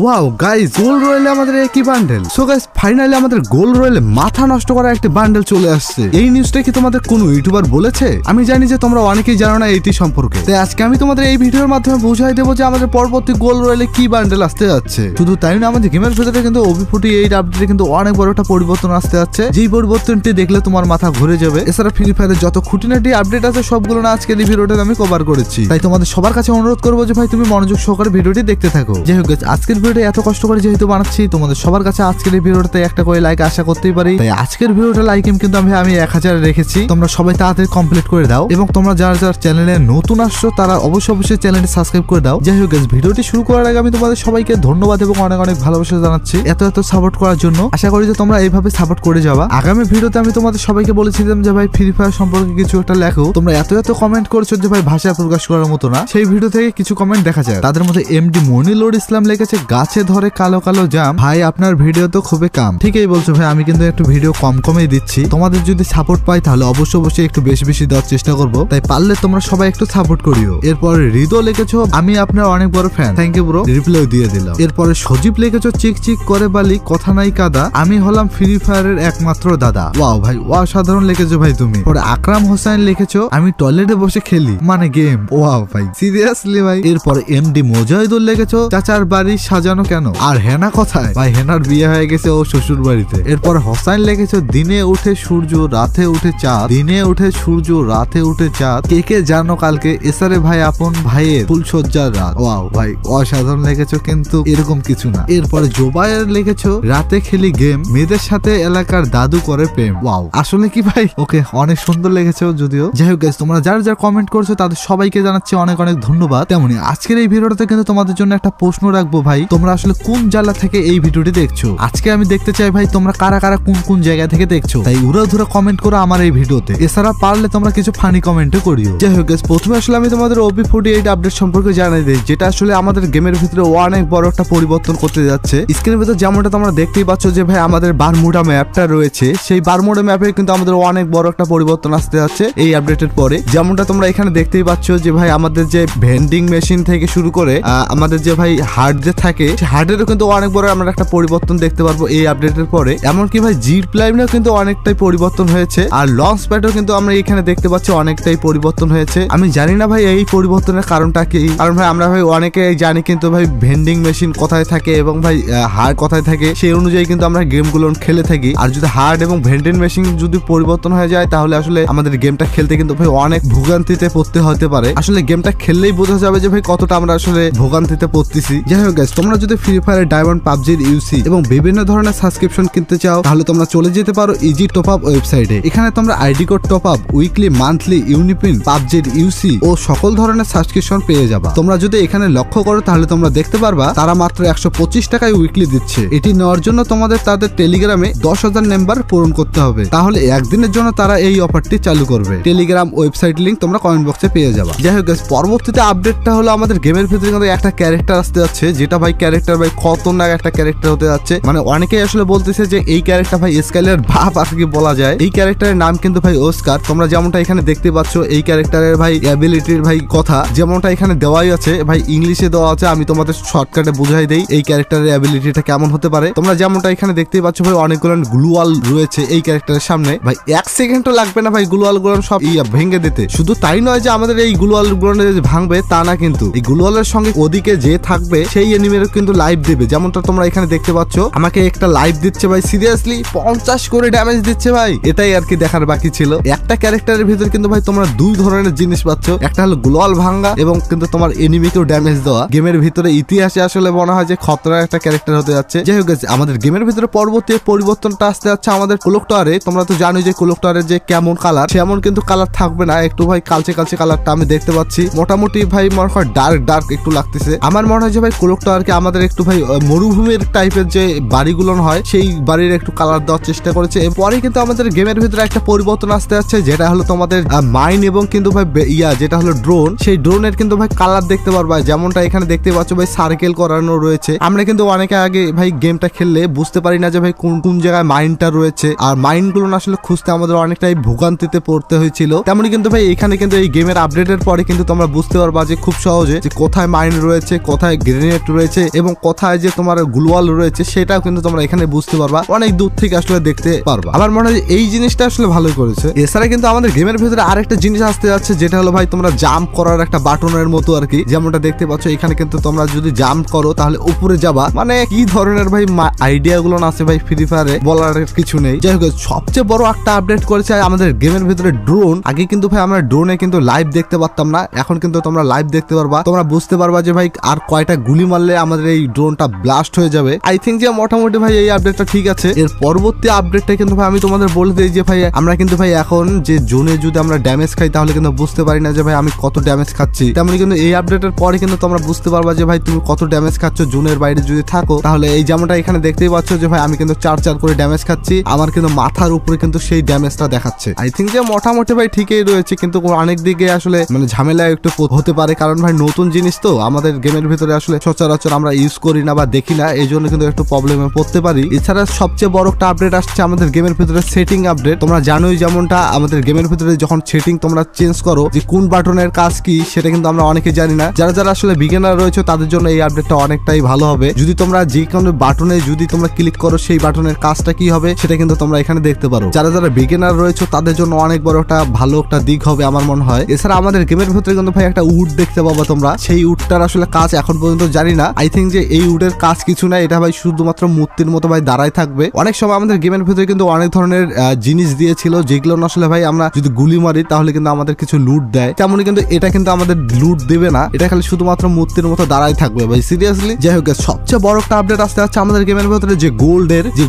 Wow guys, গোল রয়েলে আমাদের একই bundle. So guys, finally আমাদের গোল রয়েলে মাথা নষ্ট করা একটা বান্ডেল চলে আসছে। এই নিউজটা কি তোমাদের কোনো ইউটিউবার বলেছে? আমি জানি যে তোমরা অনেকেই জানো না এটি সম্পর্কে, তাই আজকে আমি তোমাদের এই ভিডিওর মাধ্যমে বুঝাই দেবো যে আমাদের পরবর্তী গোল রয়েলে কি বান্ডেল আসতে যাচ্ছে। শুধু তাই না, আমাদের গেমের ভিতরে কিন্তু OB48 আপডেটে কিন্তু অনেক বড় একটা পরিবর্তন আসতে যাচ্ছে, যেই পরিবর্তনটি দেখলে তোমার মাথা ঘুরে যাবে। এছাড়া ফ্রি ফায়ারের যত খুঁটিনাটি আপডেট আছে সবগুলো না আজকের এই ভিডিওতে আমি কভার করেছি। তাই তোমাদের সবার কাছে অনুরোধ করবো যে ভাই তুমি মনোযোগ সহকারে ভিডিওটি দেখতে থাকো। যাই হোক, আজকের ভিডিওটা এত কষ্ট করে যেহেতু বানাচ্ছি, তোমাদের সবার কাছে আজকের এই ভিডিওটাতে একটা করে লাইক আশা করতেই পারি। তাই আজকের ভিডিওটা লাইক কিন্তু আমি 1000 রেখেছি। তোমরা সবাই তাড়াতাড়ি কমপ্লিট করে দাও, এবং তোমরা যারা যারা চ্যানেলে নতুন আসছো তারা অবশ্যই চ্যানেলটি সাবস্ক্রাইব করে দাও। যাই হোক, ভিডিওটি শুরু করার আগে আমি তোমাদের সবাইকে ধন্যবাদ এবং অনেক অনেক ভালোবাসা জানাচ্ছি এত সাপোর্ট করার জন্য। আশা করি যে তোমরা এইভাবে সাপোর্ট করে যাবা। আগামী ভিডিওতে আমি তোমাদের সবাইকে বলেছিলাম যে ভাই ফ্রি ফায়ার সম্পর্কে কিছু একটা লেখো। তোমরা এত কমেন্ট করছো যে ভাই ভাষা প্রকাশ করার মতো না। সেই ভিডিও থেকে কিছু কমেন্ট দেখা যায়। তাদের মধ্যে MD মনিলুর ইসলাম লিখেছে, গাছে ধরে কালো কালো জাম, ভাই আপনার ভিডিও তো খুবই কাম। ঠিকই বলছো ভাই, আমি কিন্তু একটু ভিডিও কমই দিচ্ছি। তোমাদের যদি সাপোর্ট পাই তাহলে অবশ্যই একটু বেশি দেওয়ার চেষ্টা করবো। তাই পারলে তোমরা সবাই একটু সাপোর্ট করিও। এরপরে হৃদয় লিখেছো, আমি আপনার অনেক বড় fan, thank you bro, reply দিয়ে দিলাম। এরপরে সজীব লিখেছো, চিক করে বালি, কথা নাই কাদা, আমি হলাম ফ্রি ফায়ারের একমাত্র দাদা। ওয়াও ভাই, অসাধারণ লিখেছো ভাই তুমি। পরে আকরাম হোসেন লিখেছো, আমি টয়লেটে বসে খেলি মানে গেম। ওয়াও ভাই, সিরিয়াসলি ভাই। এরপরে MD মোজাহিদুল লিখেছো, চাচার বাড়ি সাজানো কেন? আর হেনা কোথায়? ভাই হেনার বিয়ে হয়ে গেছে ও শ্বশুর বাড়িতে। এরপর হোসেন লিখেছো, দিনে উঠে সূর্য রাতে উঠে চাঁদ, দিনে উঠে সূর্য রাতে উঠে চাঁদ, কে জানো কালকে এসারে ভাই আপন ভাইয়ের ফুলসজ্জার রাত। ওয়াও ভাই, অসাধারণ লিখেছো, কিন্তু এরকম কিছু না। এরপরে জোবায়ের লিখেছো, রাতে খেলি গেম, মেয়েদের সাথে এলাকার দাদু করে প্রেম। ওয়াও, আসলে কি ভাই? ওকে, অনেক সুন্দর লেগেছে যদিও। যাই হোক গাইস, তোমরা যারা কমেন্ট করছো তাদের সবাইকে জানাচ্ছি অনেক ধন্যবাদ। তেমনি আজকের এই ভিডিওটাতে কিন্তু তোমাদের জন্য একটা প্রশ্ন রাখবো ভাই, তোমরা আসলে কোন জেলা থেকে এই ভিডিওটি দেখছো? আজকে আমি দেখতে চাই ভাই তোমরা কারা কোন জায়গা থেকে দেখছো। তাই উড়াধুরা কমেন্ট করো আমার এই ভিডিওতে। এছাড়া পারলে তোমরা কিছু ফানি কমেন্টও করিও। যাই হোক গাইস, প্রথমে আসলে আমি তোমাদের OB48 আপডেট সম্পর্কে জানাই দিই, যেটা আসলে আমাদের গেমের ভিতরে অনেক বড় একটা পরিবর্তন করতে যাচ্ছে। স্ক্রিনের ভিতরে যেমনটা তোমরা দেখতেই পাচ্ছ যে ভাই আমাদের বারমুডা ম্যাপটা রয়েছে, সেই বারমুডা ম্যাপে কিন্তু আমাদের অনেক বড় একটা পরিবর্তন আসতে যাচ্ছে এই আপডেটের পরে। যেমনটা তোমরা এখানে দেখতেই পাচ্ছ যে ভাই আমাদের যে ভেন্ডিং মেশিন থেকে শুরু করে আমাদের যে ভাই হার্ড যে থাকে, হার্ডেরও কিন্তু অনেক বড় আমরা একটা পরিবর্তন দেখতে পারবো এই আপডেটের পরে। এমনকি ভাই জিপ লাইনেও কিন্তু অনেকটাই পরিবর্তন হয়েছে, আর লঞ্চ প্যাডও কিন্তু আমরা এখানে দেখতে পাচ্ছি অনেকটাই পরিবর্তন হয়েছে। আমি জানি না ভাই এই পরিবর্তনের কারণটা কি, কারণ ভাই আমরা ভাই অনেকে জানি কিন্তু ভাই ভেন্ডিং মেশিন কোথায় থাকে এবং ভাই হার্ড কোথায় থাকে, সেই অনুযায়ী কিন্তু আমরা গেমগুলো খেলে থাকি। আর যদি হার্ড এবং ভেন্ডিং মেশিন যদি পরিবর্তন হয়ে যায় তাহলে আসলে আমাদের গেমটা খেলতে কিন্তু ভাই অনেক ভোগান্তিতে পড়তে হতে পারে। আসলে গেমটা খেললেই বোঝা যাবে যে ভাই কতটা আমরা আসলে ভোগান্তিতে পড়তেছি। যাই হোক গাইস, তোমরা যদি ফ্রি ফায়ার ডায়মন্ড, পাবজির ইউসি এবং বিভিন্ন ধরনের সাবস্ক্রিপশন কিনতে চাও তাহলে তোমরা চলে যেতে পারো ইজি টপ আপ ওয়েবসাইটে। এখানে তোমরা ID code top up, weekly, monthly, UniPin, পাবজির ইউসি ও সকল ধরনের সাবস্ক্রিপশন পেয়ে যাবা। তোমরা যদি এখানে লক্ষ্য করো তাহলে তোমরা দেখতে পারবা তারা মাত্র 125 টাকায় উইকলি দিচ্ছে। এটি নেওয়ার জন্য তোমাদের তাদের টেলিগ্রামে 10,000 নাম্বার পূরণ করতে হবে, তাহলে একদিনের জন্য তারা এই অফারটি চালু করবে। টেলিগ্রাম ওয়েবসাইট লিংক তোমরা কমেন্ট বক্সে পেয়ে যাবা। যাই হোক পরবর্তীতে আপডেটটা হলো আমাদের গেমের ভিতরে কিন্তু একটা ক্যারেক্টার আসতে যাচ্ছে, যেটা ভাই ক্যারেক্টার ভাই খতরনাক একটা ক্যারেক্টার হতে যাচ্ছে। মানে অনেকেই আসলে বলতেছে যে এই ক্যারেক্টার ভাই স্কাইলের বাপ আর কি বলা যায়। এই ক্যারেক্টারের নাম কিন্তু ভাই ওস্কার। তোমরা যেমনটা এখানে দেখতে পাচ্ছ এই ক্যারেক্টারের ভাই অ্যাবিলিটির ভাই কথা যেমনটা এখানে দেওয়াই আছে, ভাই ইংলিশে দেওয়া আছে। আমি তোমাদের শর্টকাটে বুঝাই দেই এই ক্যারেক্টারের অ্যাবিলিটিটা কেমন হতে পারে। তোমরা যেমনটা এখানে দেখতেই পাচ্ছ ভাই অনেকগুলো গ্লুয়াল রয়েছে এই ক্যারেক্টারের সামনে। ভাই 1 সেকেন্ডও লাগবে না ভাই গ্লুয়াল গুলো সব ভেঙে দিতে। শুধু তাই নয় যে আমাদের এই গ্লুয়াল গুলো ভাঙবে তা না, কিন্তু এই গ্লুয়ালের সঙ্গে ওদিকে যে থাকবে সেই এনিমিরও কিন্তু লাইভ দেবে। যেমনটা তোমরা এখানে দেখতে পাচ্ছ আমাকে একটা লাইভ দিচ্ছে ভাই, সিরিয়াসলি 50 করে ড্যামেজ দিচ্ছে ভাই। এটাই আর কি দেখার বাকি ছিল। একটা ক্যারেক্টারের ভিতরে কিন্তু ভাই তোমরা দুই ধরনের জিনিস পাচ্ছ, একটা হলো গ্লোয়াল ভাঙ্গা এবং কিন্তু তোমার এনিমিকেও ড্যামেজ দেওয়া। গেমের ভিতরে ইতিহাসে আসলে মনে হয় যে খতরা একটা ক্যারেক্টার হতে যাচ্ছে। যাই হোক আমাদের গেমের ভিতরে পরবর্তী পরিবর্তনটা আসতে যাচ্ছে আমাদের ক্লক টাওয়ারে। তোমরা তো জানোই যে ক্লক টাওয়ারের যে কেমন কালার, সেমন কিন্তু কালার থাকবে না, একটু ভাই কালচে কালারটা আমি দেখতে পাচ্ছি। মোটামুটি ভাই মনে হয় ডার্ক একটু লাগতেছে। আমার মনে হয় যে ভাই ক্লক টাওয়ারকে আমাদের একটু ভাই মরুভূমির টাইপের যে বাড়িগুলো হয় সেই বাড়ির একটু কালার দেওয়ার চেষ্টা করেছে। এরপরে কিন্তু আমাদের গেমের ভিতরে একটা পরিবর্তন আসতে যাচ্ছে, যেটা হলো তোমাদের মাইন এবং কিন্তু ভাই যেটা হলো ড্রোন, সেই ড্রোনের কিন্তু ভাই কালার দেখতে পারবা। যেমনটা এখানে দেখতে পাচ্ছ ভাই সার্কেল করানো রয়েছে। আমরা কিন্তু অনেকে আগে ভাই গেমটা খেললে বুঝতে পারি না যে ভাই কোন জায়গায় মাইনটা রয়েছে, আর মাইন গুলো আসলে খুঁজতে আমাদের অনেকটাই ভোগান্তিতে পড়তে হয়েছিল। তেমনি কিন্তু ভাই এখানে কিন্তু এই গেমের আপডেটের পরে কিন্তু তোমরা বুঝতে পারবা যে খুব সহজে যে কোথায় মাইন রয়েছে, কোথায় গ্রেনেড রয়েছে রয়েছে এবং কোথায় যে তোমার গ্লোয়াল রয়েছে সেটাও কিন্তু তোমরা এখানে বুঝতে পারবা, অনেক দূর থেকে আসলে দেখতে পারবা। আমার মনে হয় এই জিনিসটা আসলে ভালোই করেছে। এছাড়া কিন্তু আমাদের গেমের ভিতরে আরেকটা জিনিস আসতে যাচ্ছে, যেটা হলো ভাই তোমরা জাম্প করার একটা বাটনের মতো আর কি, যেমনটা দেখতে পাচ্ছ এখানে কিন্তু তোমরা যদি জাম্প করো তাহলে উপরে যাবা। মানে কি ধরনের ভাই আইডিয়া গুলো আছে ভাই ফ্রি ফায়ারে বলার কিছু নেই। যাই হোক সবচেয়ে বড় একটা আপডেট করেছে আমাদের গেমের ভিতরে ড্রোন। আগে কিন্তু ভাই আমরা ড্রোনে কিন্তু লাইভ দেখতে পারতাম না, এখন কিন্তু তোমরা লাইভ দেখতে পারবা। তোমরা বুঝতে পারবা যে ভাই আর কয়টা গুলি মারলে আমাদের এই ড্রোনটা ব্লাস্ট হয়ে যাবে। আই থিঙ্ক যে মোটামুটি ভাই এই আপডেটটা ঠিক আছে। এর পরবর্তী আপডেটটা কিন্তু ভাই আমি তোমাদের বলে দিই যে ভাই আমরা কিন্তু ভাই এখন যে জোনে যদি আমরা ড্যামেজ খাই তাহলে কিন্তু বুঝতে পারি না যে ভাই আমি কত ড্যামেজ খাচ্ছি। তেমনি কিন্তু এই আপডেটের পরে কিন্তু তোমরা বুঝতে পারবা যে ভাই তুমি কত ড্যামেজ খাচ্ছ জোনের বাইরে যদি থাকো। তাহলে এই যেমনটা এখানে দেখতেই পাচ্ছ যে ভাই আমি কিন্তু 4 করে ড্যামেজ খাচ্ছি, আমার কিন্তু মাথার উপরে কিন্তু সেই ড্যামেজটা দেখাচ্ছে। আই থিঙ্ক যে মোটামুটি ভাই ঠিকই রয়েছে, কিন্তু অনেক দিকে আসলে মানে ঝামেলা একটু হতে পারে, কারণ ভাই নতুন জিনিস তো আমাদের গেমের ভিতরে আসলে সচরাচর আমরা ইউজ করি না বা দেখি না, এই জন্য কিন্তু একটু প্রবলেমে পড়তে পারি। এছাড়া সবচেয়ে বড় একটা আপডেট আসছে আমাদের গেমের ভিতরে সেটিং আপডেট। তোমরা জানোই যেমনটা আমাদের গেমের ভিতরে যখন সেটিং তোমরা চেঞ্জ করো যে কোন বাটনের কাজ কি সেটা কিন্তু আমরা অনেকে জানি না। যারা যারা আসলে বিগিনার রয়েছে তাদের জন্য এই আপডেটটা অনেকটাই ভালো হবে। যদি তোমরা যে কোনো বাটনে যদি তোমরা ক্লিক করো সেই বাটনের কাজটা কি হবে সেটা কিন্তু তোমরা এখানে দেখতে পারো। যারা যারা বিগিনার রয়েছে তাদের জন্য অনেক বড় একটা ভালো একটা দিক হবে আমার মনে হয়। এছাড়া আমাদের গেমের ভিতরে কিন্তু ভাই একটা উড দেখতে পাবো তোমরা, সেই উডটার আসলে কাজ এখন পর্যন্ত জানি না। আই থিঙ্ক যে এই উডের কাজ কিছু না, এটা ভাই শুধুমাত্র মূর্তির মতো ভাই দাঁড়ায় থাকবে। অনেক সময় আমাদের গেমের ভিতরে কিন্তু অনেক ধরনের জিনিস দিয়েছিল যেগুলো আসলে ভাই আমরা যদি গুলি মারি তাহলে কিন্তু আমাদের কিছু লুট দেয়, তেমনই কিন্তু এটা কিন্তু আমাদের লুট দেবে না, এটা খালি শুধুমাত্র মূর্তির মতো দাঁড়ায় থাকবে ভাই সিরিয়াসলি। যাই হোক সবচেয়ে বড় একটা আপডেট আসতে যাচ্ছে আমাদের গেমের ভিতরে যে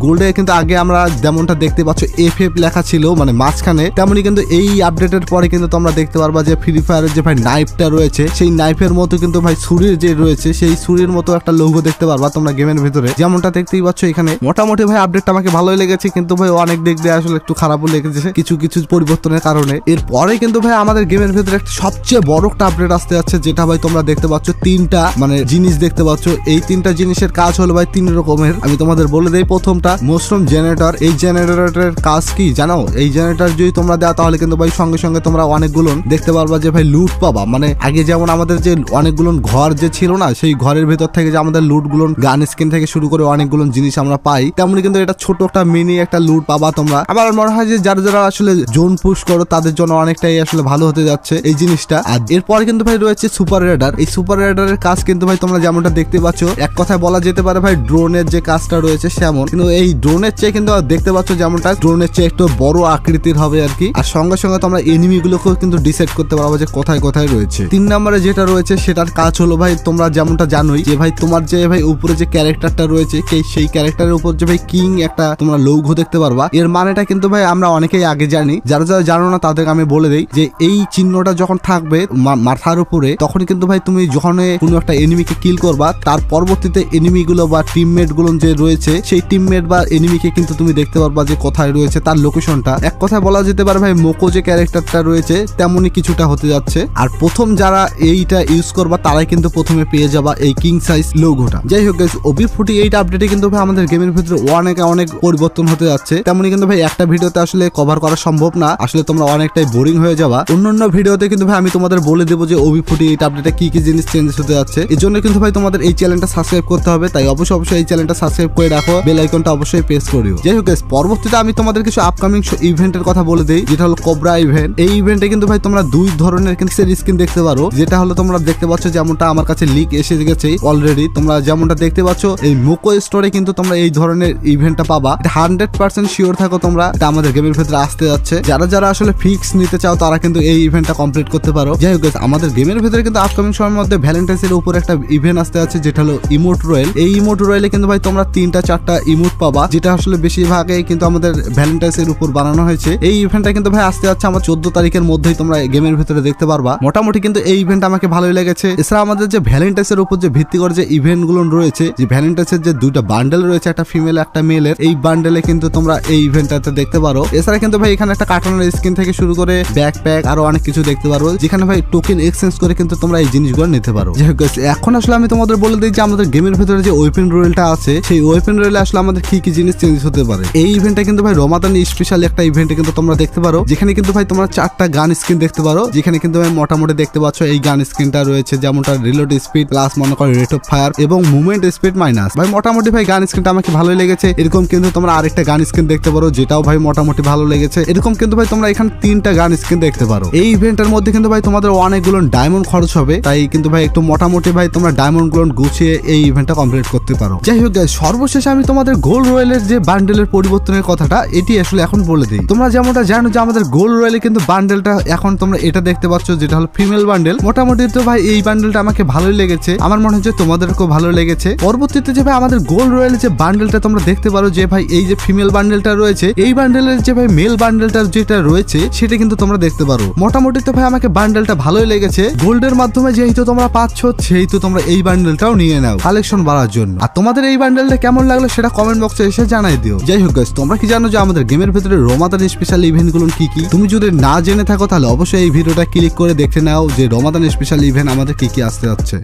গোল্ডের কিন্তু আগে আমরা যেমনটা দেখতে পাচ্ছ FF লেখা ছিল মানে মাঝখানে, তেমনই কিন্তু এই আপডেটের পরে কিন্তু তোমরা দেখতে পারবা যে ফ্রি ফায়ারের যে ভাই নাইফটা রয়েছে সেই নাইফের মতো কিন্তু ভাই ছুরির যে রয়েছে সেই ছুরির মতো একটা লোগো দেখতে পারবা তোমরা গেমের ভিতরে, যেমনটা দেখতেই পাচ্ছ এখানে। মোটামুটি ভাই আপডেটটা আমাকে ভালোই লেগেছে, কিন্তু ভাই অনেক দিক দিয়ে আসলে একটু খারাপও লেগেছে কিছু কিছু পরিবর্তনের কারণে। এরপরে কিন্তু ভাই আমাদের গেমের ভিতরে একটা সবচেয়ে বড় একটা আপডেট আসতে যাচ্ছে, যেটা ভাই তোমরা দেখতে পাচ্ছ তিনটা মানে জিনিস দেখতে পাচ্ছ। এই তিনটা জিনিসের কাজ হলো ভাই 3 রকমের। আমি তোমাদের বলে দেই, প্রথমটা মশরুম জেনারেটর। এই জেনারেটরের কাজ কি জানো? এই জেনারেটর যদি তোমরা দাও তাহলে কিন্তু ভাই সঙ্গে সঙ্গে তোমরা অনেকগুলো দেখতে পারবা যে ভাই লুট পাবা। মানে আগে যেমন আমাদের যে অনেকগুলো ঘর যে ছিল না, সেই ঘরের ভেতর থেকে যে আমাদের লুট গুলো গান স্কিন থেকে শুরু করে অনেকগুলো জিনিস আমরা পাই, তেমনি কিন্তু এটা ছোট একটা মিনি একটা লুট পাবা তোমরা। আমার মনে হয় যে যারা যারা আসলে জোন পুশ করো তাদের জন্য অনেকটাই আসলে ভালো হতে যাচ্ছে এই জিনিসটা। আর এরপরে কিন্তু ভাই রয়েছে সুপার রেডার। এই সুপার রেডারের কাজ কিন্তু ভাই তোমরা যেমনটা দেখতে পাচ্ছ, এক কথায় বলা যেতে পারে ভাই ড্রোনের যে কাজটা রয়েছে সেমন, কিন্তু এই ড্রোনের চেয়ে কিন্তু দেখতে পাচ্ছ যেমনটা ড্রোনের চেয়ে একটু বড় আকৃতির হবে আর কি। আর সঙ্গে সঙ্গে তোমরা এনিমি গুলোকেও কিন্তু ডিসাইড করতে পারবো যে কোথায় কোথায় রয়েছে। 3 নম্বরে যেটা রয়েছে সেটার কাজ হলো ভাই তোমরা যেমনটা জানোই যে ভাই তোমার যে ভাই উপরে যে ক্যারেক্টারটা রয়েছে সেই ক্যারেক্টারের উপর যে ভাই কিং একটা তোমরা লৌঘো দেখতে পারবা। এর মানেটা কিন্তু ভাই আমরা অনেকেই আগে জানি, যারা যারা জানো না তাদেরকে আমি বলে দেই যে এই চিহ্নটা যখন থাকবে মাথার উপরে তখন কিন্তু ভাই তুমি যখন কোনো একটা এনিমিকে কিল করবা তার পরবর্তীতে এনিমি গুলো বা টিমমেট গুলো যে রয়েছে সেই টিমমেট বা এনিমিকে কিন্তু তুমি দেখতে পারবা যে কোথায় রয়েছে তার লোকেশনটা। এক কথায় বলা যেতে পারে ভাই মোকো যে ক্যারেক্টারটা রয়েছে তেমনই কিছুটা হতে যাচ্ছে। আর প্রথম যারা এইটা ইউজ করবা তারাই কিন্তু প্রথমে পেয়ে যাবা এই কিং সাইজ লোগোটা। যাই হোক গাইস, OB48 আপডেটে কিন্তু ভাই আমাদের গেমের ভিতরে অনেক পরিবর্তন হতে যাচ্ছে, তেমনি কিন্তু ভাই একটা ভিডিওতে আসলে কভার করা সম্ভব না, আসলে তোমরা অনেকটাই বোরিং হয়ে যাবা। অন্যান্য ভিডিওতে কিন্তু ভাই আমি তোমাদের বলে দেবো যে OB48 আপডেটে কি কি জিনিস চেঞ্জ হতে যাচ্ছে। এই জন্য কিন্তু ভাই তোমাদের এই চ্যানেলটা সাবস্ক্রাইব করতে হবে, তাই অবশ্যই এই চ্যানেলটা সাবস্ক্রাইব করে রাখো, বেল আইকনটা অবশ্যই প্রেস করিও। যাই হোক গাইস, পরবর্তীতে আমি তোমাদের কিছু আপকামিং ইভেন্টের কথা বলে দেই, যেটা হলো কোবরা ইভেন্ট। এই ইভেন্টে কিন্তু ভাই তোমরা 2 ধরনের স্কিন দেখতে পারো, যেটা হলো তোমরা দেখতে পাচ্ছ যেমনটা আমার কাছে লিক এসে গেছে অলরেডি। তোমরা যেমনটা দেখতে পাচ্ছ এই মোকো স্টোরে কিন্তু তোমরা এই ধরনের ইভেন্টটা পাবা, 100% শিওর থাকো তোমরা এটা আমাদের গেমের ভিতরে আসতে যাচ্ছে। যারা যারা আসলে ফিক্স নিতে চাও তারা কিন্তু এই ইভেন্টটা কমপ্লিট করতে পারো। যাই হোক আমাদের গেমের ভিতরে কিন্তু আপকামিং সময়ের মধ্যে ভ্যালেন্টাইন্স এর উপর একটা ইভেন্ট আসতে যাচ্ছে, যেটা হলো ইমোট রয়েল। এই ইমোট রয়েলে কিন্তু ভাই তোমরা 3-4টা ইমোট পাবা, যেটা আসলে বেশিরভাগে কিন্তু আমাদের ভ্যালেন্টাইন্স এর উপর বানানো হয়েছে। এই ইভেন্টটা কিন্তু ভাই আসতে যাচ্ছে আমার 14 তারিখের মধ্যেই তোমরা গেমের ভিতরে দেখতে পারবা। মোটামুটি কিন্তু এই ইভেন্ট আমাকে ভালোই লেগেছে। এছাড়া আমাদের যে ভ্যালেন্টাইন্স এর উপর যে ভিত্তি করে যে ইভেন্ট গুলো রয়েছে, যে ভ্যালেন্টাইন্স এর যে 2টা বান্ডেল রয়েছে, একটা ফিমেল একটা মেলের, এই বান্ডেলে কিন্তু তোমরা এই ইভেন্টটাতে দেখতে পারো। এছাড়া কিন্তু ভাই এখানে একটা কার্টুনের স্কিন থেকে শুরু করে ব্যাকপ্যাক আরো অনেক কিছু দেখতে পারো, যেখানে ভাই টোকেন এক্সচেঞ্জ করে কিন্তু তোমরা এই জিনিসগুলো নিতে পারো। যাই হোক এখন আসলে আমি তোমাদের বলে দিই যে আমাদের গেমের ভিতরে যে ওয়েপেন রোয়েলটা আছে সেই ওয়েপেন রোয়েলে আসলে আমাদের কি কি জিনিস চেঞ্জ হতে পারে। এই ইভেন্টটা কিন্তু ভাই রমাদান স্পেশাল একটা ইভেন্টে কিন্তু তোমরা দেখতে পারো, যেখানে কিন্তু ভাই তোমরা 4টা গান স্কিন দেখতে পারো, যেখানে কিন্তু ভাই মোটামুটি দেখতে পাচ্ছ এই গান স্কিনটা রয়েছে, যেমনটা রিলোড স্পিড প্লাস মনে করো রেট রেপ ফায়ার এবং মুভমেন্ট স্পিড মাইনাস। ভাই মোটামুটি ভাই গান স্কিনটা আমাকে ভালোই লেগেছে। এরকম কিন্তু তোমরা আরেকটা গান স্কিন দেখতে পারো, যেটাও ভাই মোটামুটি ভালো লেগেছে। এরকম কিন্তু ভাই তোমরা এখানে 3টা গান স্কিন দেখতে পারো। এই ইভেন্টের মধ্যে কিন্তু ভাই তোমাদের অনেকগুলো ডায়মন্ড খরচ হবে, তাই কিন্তু ভাই একটু মোটামুটি ভাই তোমরা ডায়মন্ড গুলো গুছিয়ে এই ইভেন্টটা কমপ্লিট করতে পারো। যাই হোক গাইস, সর্বশেষে আমি তোমাদের গোল্ড রয়্যালের যে বান্ডেলের পরিবর্তনের কথাটা এটি আসলে এখন বলে দিই। তোমরা যেমনটা জানো যে আমাদের গোল্ড রয়্যালে কিন্তু বান্ডেলটা এখন তোমরা এটা দেখতে পাচ্ছ, যেটা হলো ফিমেল বান্ডেল। মোটামুটি তো ভাই এই বান্ডেলটা আমাকে ভালোই লেগেছে, আমার মনে হচ্ছে তোমাদেরকেও ভালো লেগেছে। পরবর্তীতে যে ভাই আমাদের গোল্ড রয়্যালে যে বান্ডেলটা তোমরা দেখতে পারো, যে ভাই এই যে ফিমেল বান্ডেলটা রয়েছে, এই বান্ডেলের যে ভাই মেল বান্ডেলটা যেটা রয়েছে সেটা কিন্তু তোমরা দেখতে পারো। মোটামুটি তো ভাই আমাকে বান্ডেলটা ভালোই লেগেছে। গোল্ডের মাধ্যমে যেহেতু তোমরা পাচ্ছ, সেহেতু তোমরা এই বান্ডেলটাও নিয়ে নাও কালেকশন বাড়ার জন্য। আর তোমাদের এই বান্ডেলটা কেমন লাগলো সেটা কমেন্ট বক্সে এসে জানাই দিও। যাই হোক গাইস, তোমরা কি জানো যে আমাদের গেমের ভিতরে রমাদান স্পেশাল ইভেন্ট গুলো কি কি? তুমি যদি না জেনে থাকো তাহলে অবশ্যই এই ভিডিওটা ক্লিক করে দেখে নাও যে রমাদান স্পেশাল ইভেন্ট আমাদের কি কি আসতে যাচ্ছে।